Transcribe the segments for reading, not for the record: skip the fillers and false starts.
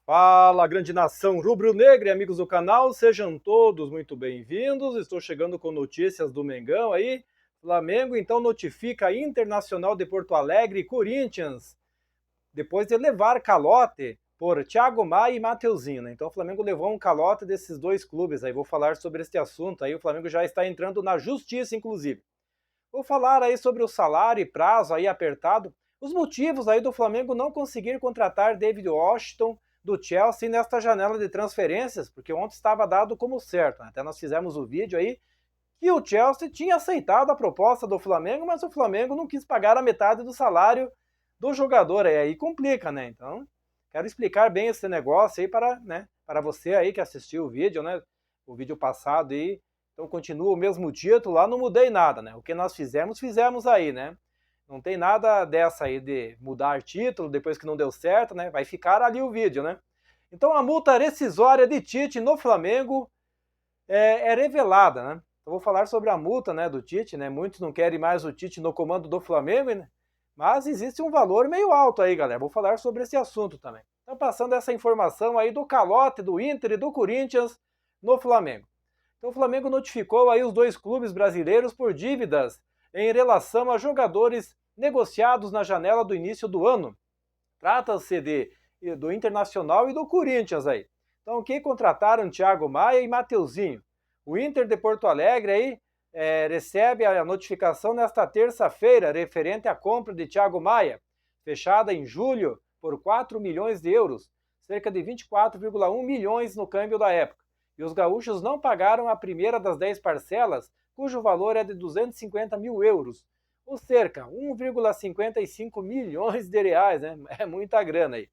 Fala, grande nação rubro-negra e amigos do canal, sejam todos muito bem-vindos. Estou chegando com notícias do Mengão aí. Flamengo então notifica a Internacional de Porto Alegre e Corinthians, depois de levar calote por Thiago Maia e Mateuzinho, né? Então o Flamengo levou um calote desses dois clubes aí. Vou falar sobre este assunto aí. O Flamengo já está entrando na justiça, inclusive. Vou falar aí sobre o salário e prazo aí apertado, os motivos aí do Flamengo não conseguir contratar David Washington do Chelsea nesta janela de transferências, porque ontem estava dado como certo, né? Até nós fizemos o vídeo aí que o Chelsea tinha aceitado a proposta do Flamengo, mas o Flamengo não quis pagar a metade do salário do jogador, aí complica, né? Então, quero explicar bem esse negócio aí para, né, para você aí que assistiu o vídeo, né? O vídeo passado aí. Então continua o mesmo título, lá não mudei nada, né? O que nós fizemos, fizemos aí, né? Não tem nada dessa aí de mudar título depois que não deu certo, né? Vai ficar ali o vídeo, né? Então a multa rescisória de Tite no Flamengo é revelada, né? Então vou falar sobre a multa, né, do Tite, né? Muitos não querem mais o Tite no comando do Flamengo, né? Mas existe um valor meio alto aí, galera. Vou falar sobre esse assunto também. Então passando essa informação aí do calote do Inter e do Corinthians no Flamengo. Então o Flamengo notificou aí os dois clubes brasileiros por dívidas em relação a jogadores negociados na janela do início do ano. Trata-se do Internacional e do Corinthians aí. Então, quem contrataram Thiago Maia e Mateuzinho? O Inter de Porto Alegre aí recebe a notificação nesta terça-feira referente à compra de Thiago Maia, fechada em julho por 4 milhões de euros, cerca de 24,1 milhões no câmbio da época. E os gaúchos não pagaram a primeira das 10 parcelas, cujo valor é de 250 mil euros, ou cerca 1,55 milhões de reais, né? É muita grana aí.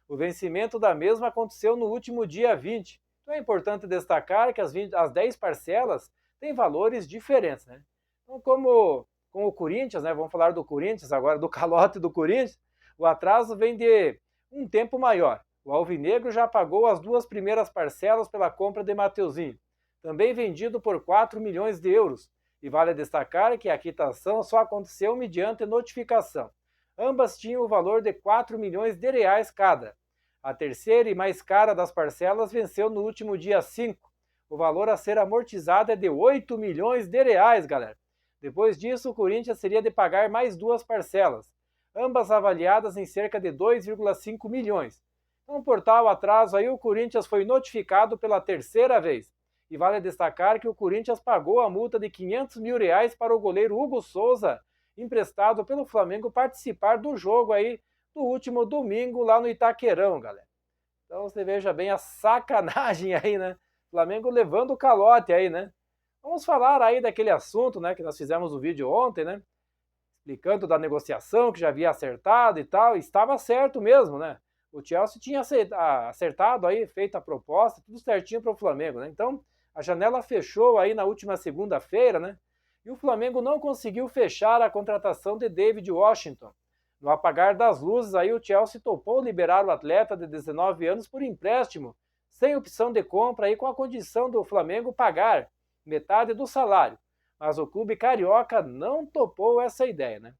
O vencimento da mesma aconteceu no último dia 20. Então é importante destacar que as 10 parcelas têm valores diferentes, né? Então, como com o Corinthians, né? Vamos falar do Corinthians agora, do calote do Corinthians, o atraso vem de um tempo maior. O Alvinegro já pagou as 2 primeiras parcelas pela compra de Mateuzinho, também vendido por 4 milhões de euros. E vale destacar que a quitação só aconteceu mediante notificação. Ambas tinham o valor de 4 milhões de reais cada. A terceira e mais cara das parcelas venceu no último dia 5. O valor a ser amortizado é de 8 milhões de reais, galera. Depois disso, o Corinthians seria de pagar mais 2 parcelas, ambas avaliadas em cerca de 2,5 milhões. Então, por tal atraso aí, o Corinthians foi notificado pela terceira vez. E vale destacar que o Corinthians pagou a multa de 500 mil reais para o goleiro Hugo Souza, emprestado pelo Flamengo, participar do jogo aí do último domingo lá no Itaquerão, galera. Então você veja bem a sacanagem aí, né? Flamengo levando o calote aí, né? Vamos falar aí daquele assunto, né, que nós fizemos o vídeo ontem, né? Explicando da negociação que já havia acertado e tal, e estava certo mesmo, né? O Chelsea tinha acertado aí, feito a proposta, tudo certinho para o Flamengo, né? Então, a janela fechou aí na última segunda-feira, né? E o Flamengo não conseguiu fechar a contratação de David Washington. No apagar das luzes, aí o Chelsea topou liberar o atleta de 19 anos por empréstimo, sem opção de compra aí com a condição do Flamengo pagar metade do salário. Mas o clube carioca não topou essa ideia, né?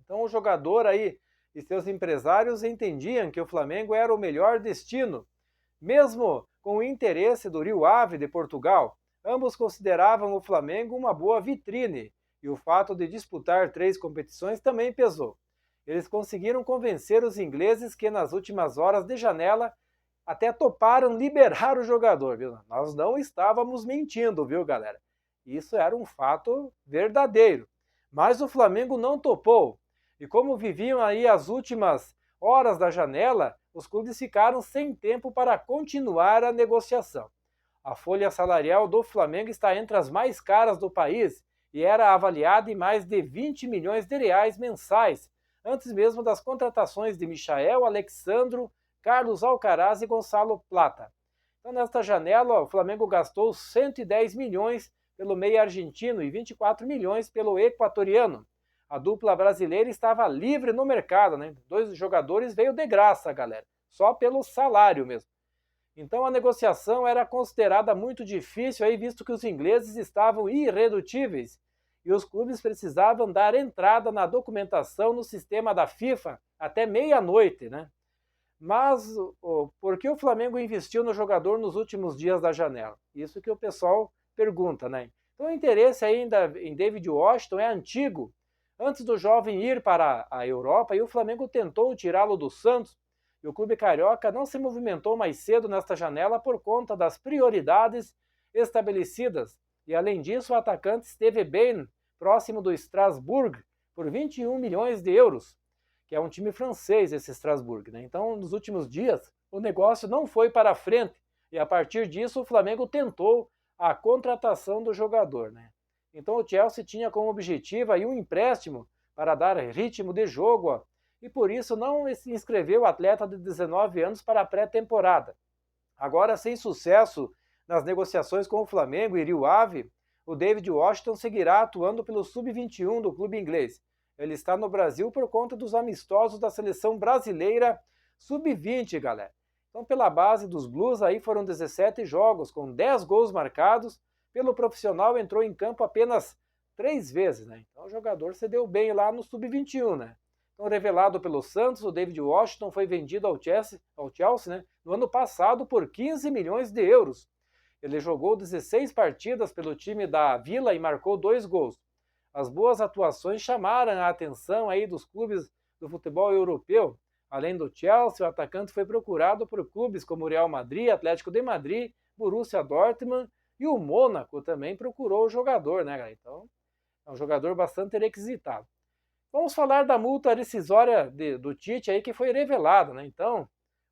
Então o jogador aí e seus empresários entendiam que o Flamengo era o melhor destino, mesmo com o interesse do Rio Ave de Portugal. Ambos consideravam o Flamengo uma boa vitrine e o fato de disputar 3 competições também pesou. Eles conseguiram convencer os ingleses que nas últimas horas de janela até toparam liberar o jogador, viu? Nós não estávamos mentindo, viu, galera? Isso era um fato verdadeiro. Mas o Flamengo não topou. E como viviam aí as últimas horas da janela, os clubes ficaram sem tempo para continuar a negociação. A folha salarial do Flamengo está entre as mais caras do país e era avaliada em mais de 20 milhões de reais mensais, antes mesmo das contratações de Michael, Alexandro, Carlos Alcaraz e Gonçalo Plata. Então, nesta janela, o Flamengo gastou 110 milhões pelo meio argentino e 24 milhões pelo equatoriano. A dupla brasileira estava livre no mercado, né? 2 jogadores veio de graça, galera, só pelo salário mesmo. Então a negociação era considerada muito difícil, aí, visto que os ingleses estavam irredutíveis e os clubes precisavam dar entrada na documentação no sistema da FIFA até meia-noite, né? Mas por que o Flamengo investiu no jogador nos últimos dias da janela? Isso que o pessoal pergunta, né? Então o interesse ainda em David Washington é antigo. Antes do jovem ir para a Europa, e o Flamengo tentou tirá-lo do Santos, e o clube carioca não se movimentou mais cedo nesta janela por conta das prioridades estabelecidas. E além disso, o atacante esteve bem próximo do Strasbourg por 21 milhões de euros, que é um time francês, esse Strasbourg, né? Então, nos últimos dias, o negócio não foi para frente, e a partir disso o Flamengo tentou a contratação do jogador, né? Então o Chelsea tinha como objetivo aí um empréstimo para dar ritmo de jogo, ó, e por isso não se inscreveu o atleta de 19 anos para a pré-temporada. Agora, sem sucesso nas negociações com o Flamengo e Rio Ave, o David Washington seguirá atuando pelo Sub-21 do clube inglês. Ele está no Brasil por conta dos amistosos da seleção brasileira Sub-20, galera. Então, pela base dos Blues, aí foram 17 jogos, com 10 gols marcados. Pelo profissional, entrou em campo apenas 3 vezes, né? Então, o jogador se deu bem lá no Sub-21, né? Então, revelado pelo Santos, o David Washington foi vendido ao Chelsea, né, no ano passado por 15 milhões de euros. Ele jogou 16 partidas pelo time da Vila e marcou 2 gols. As boas atuações chamaram a atenção aí dos clubes do futebol europeu. Além do Chelsea, o atacante foi procurado por clubes como o Real Madrid, Atlético de Madrid, Borussia Dortmund e o Mônaco também procurou o jogador, né, galera? Então, é um jogador bastante requisitado. Vamos falar da multa rescisória do Tite aí que foi revelada, né? Então,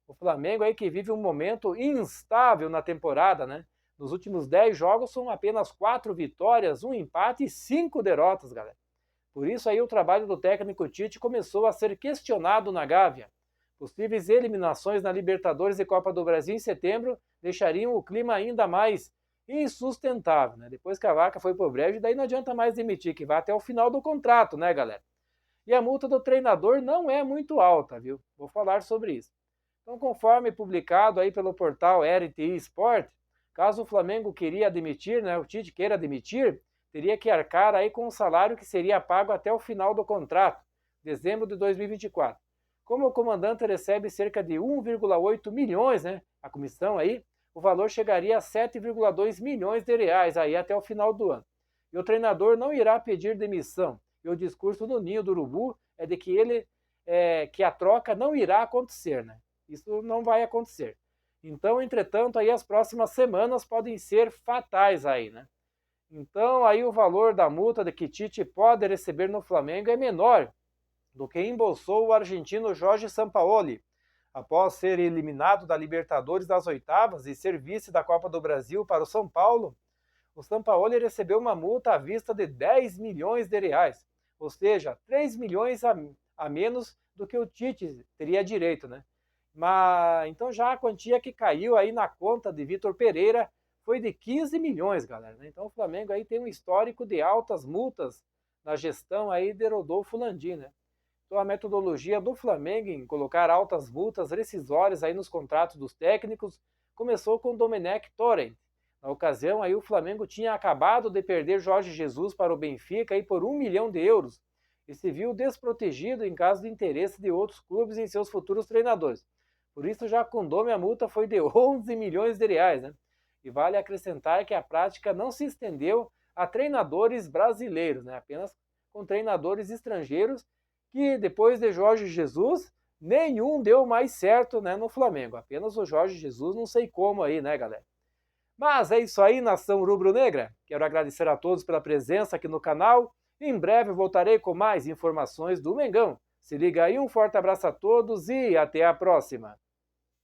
o Flamengo aí que vive um momento instável na temporada, né? Nos últimos 10 jogos são apenas 4 vitórias, 1 empate e 5 derrotas, galera. Por isso aí o trabalho do técnico Tite começou a ser questionado na Gávea. Possíveis eliminações na Libertadores e Copa do Brasil em setembro deixariam o clima ainda mais insustentável, né? Depois que a vaca foi pro brejo, daí não adianta mais demitir, que vai até o final do contrato, né, galera? E a multa do treinador não é muito alta, viu? Vou falar sobre isso. Então, conforme publicado aí pelo portal RTI Sport, caso o Flamengo queria demitir, né, o Tite queira demitir, teria que arcar aí com o salário que seria pago até o final do contrato, dezembro de 2024. Como o comandante recebe cerca de 1,8 milhões, né, a comissão aí, o valor chegaria a 7,2 milhões de reais aí até o final do ano. E o treinador não irá pedir demissão. E o discurso do Ninho do Urubu é de que a troca não irá acontecer, né? Isso não vai acontecer. Então, entretanto, aí as próximas semanas podem ser fatais aí, né? Então, aí o valor da multa de que Tite pode receber no Flamengo é menor do que embolsou o argentino Jorge Sampaoli, após ser eliminado da Libertadores das oitavas e ser vice da Copa do Brasil para o São Paulo. O Sampaoli recebeu uma multa à vista de 10 milhões de reais, ou seja, 3 milhões a menos do que o Tite teria direito, né? Mas então já a quantia que caiu aí na conta de Vitor Pereira foi de 15 milhões, galera. Então o Flamengo aí tem um histórico de altas multas na gestão aí de Rodolfo Landim, né? Então a metodologia do Flamengo em colocar altas multas rescisórias aí nos contratos dos técnicos começou com Domenech Torrent. Na ocasião aí o Flamengo tinha acabado de perder Jorge Jesus para o Benfica aí por 1 milhão de euros e se viu desprotegido em caso de interesse de outros clubes em seus futuros treinadores. Por isso já com Dome a multa foi de 11 milhões de reais, né? E vale acrescentar que a prática não se estendeu a treinadores brasileiros, né? Apenas com treinadores estrangeiros que depois de Jorge Jesus, nenhum deu mais certo, né, no Flamengo. Apenas o Jorge Jesus, não sei como aí, né, galera? Mas é isso aí, nação rubro-negra. Quero agradecer a todos pela presença aqui no canal. Em breve voltarei com mais informações do Mengão. Se liga aí, um forte abraço a todos e até a próxima.